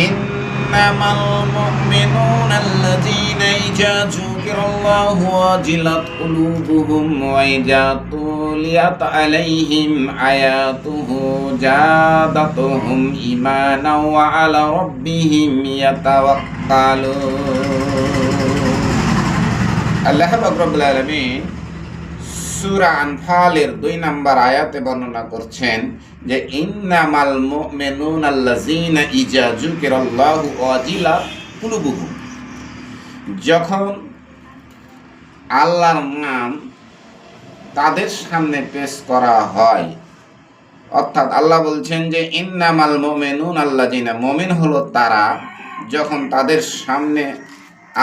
ইন্নামাল মুমিনুনা আল্লাযীনা ইযা যুকিরাল্লাহু ওয়াজিলাত কুলুবুহুম ওয়া ইযা তুলিয়াত আলাইহিম আয়াতুহু জাদাতুহুম ঈমানাও ওয়া আলা রাব্বিহিম ইয়াতাওয়াক্কালুন। আল্লাহ পাক রব্বুল আলামিন সূরা আনফালের 2 নম্বর আয়াতে বর্ণনা করছেন যে ইন্নামাল মুমিনুনা আল্লাযীনা ইযা যুকিরাল্লাহু ওয়াজিলাত কুলুবুহুম, যখন আল্লাহর নাম তাদের সামনে পেশ করা হয়, অর্থাৎ আল্লাহ বলছেন যে ইন্নামাল মুমিনুনা আল্লাযীনা, মুমিন হলো তারা যখন তাদের সামনে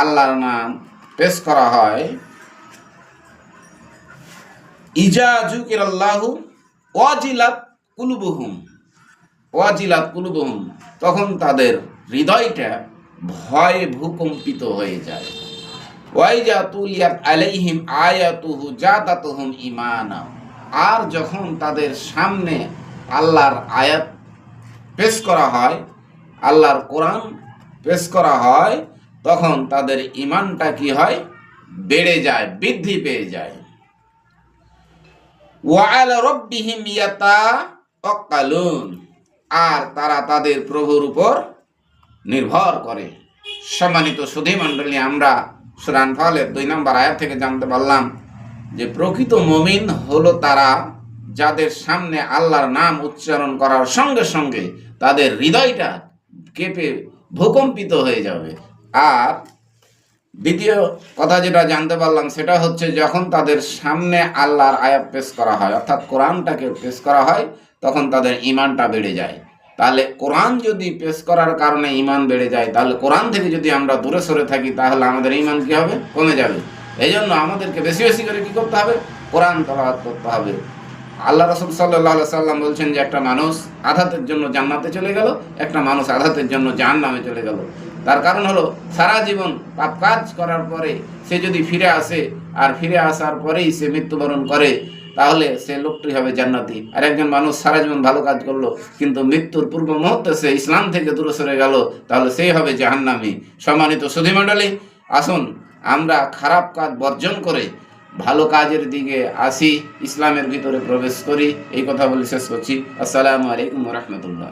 আল্লাহর নাম পেশ করা হয়, ইজা যুকিরাল্লাহু ওয়াজিলাত কুলুবুহুম, তখন তাদের হৃদয়টা ভয়ে ভূকম্পিত হয়ে যায়। ওয়াইজা তুলিয়াত আলাইহিম আয়াতুহু জাদাতুহুম ঈমানা, আর যখন তাদের সামনে আল্লাহর আয়াত পেশ করা হয়, আল্লাহর কোরআন পেশ করা হয়, তখন তাদের ঈমানটা কি হয়? বেড়ে যায়, বৃদ্ধি পেয়ে যায়। ওয়া আলা রাব্বিহিম ইয়াতাওয়াক্কালুন, আর তারা তাদের প্রভুর উপর নির্ভর করে। সম্মানিত সুধী মণ্ডলী, আমরা সূরা আনফালের 2 নম্বর আয়াত থেকে জানতে পারলাম যে প্রকৃত মুমিন হলো তারা যাদের সামনে আল্লাহর নাম উচ্চারণ করার সঙ্গে সঙ্গে তাদের হৃদয়টা কেঁপে ভূকম্পিত হয়ে যাবে। আর দ্বিতীয় কথা যেটা জানতে পারলাম সেটা হচ্ছে যখন তাদের সামনে আল্লাহর আয়াত পেশ করা হয়, অর্থাৎ কোরআনটাকে পেশ করা হয়, তখন তাদের ঈমানটা বেড়ে যায়। তাহলে কোরআন যদি পেশ করার কারণে ঈমান বেড়ে যায়, তাহলে কোরআন থেকে যদি আমরা দূরে সরে থাকি, তাহলে আমাদের ঈমান কি হবে? কমে যাবে। এই জন্য আমাদেরকে বেশি বেশি করে কি করতে হবে? কোরআন তেলাওয়াত করতে হবে। আল্লাহ রাসূল সাল্লাল্লাহু আলাইহি সাল্লাম বলছেন যে একটা মানুষ আধাতের জন্য জান্নাতে চলে গেল, একটা মানুষ আধাতের জন্য জাহান্নামে চলে গেল। তার কারণ হলো সারা জীবন পাপ কাজ করার পরে সে যদি ফিরে আসে, আর ফিরে আসার পরেই সে মৃত্যুবরণ করে, তাহলে সে লোকটি হবে জান্নাতি। আর একজন মানুষ সারা জীবন ভালো কাজ করলো, কিন্তু মৃত্যুর পূর্ব মুহূর্তে সে ইসলাম থেকে দূরে সরে গেল, তাহলে সেই হবে জাহান্নামী। সম্মানিত সুধী মণ্ডলী, আসুন আমরা খারাপ কাজ বর্জন করে ভালো কাজের দিকে আসি, ইসলামের ভিতরে প্রবেশ করি। এই কথা বলে শেষ করছি। আসসালামু আলাইকুম ওয়া রাহমাতুল্লাহ।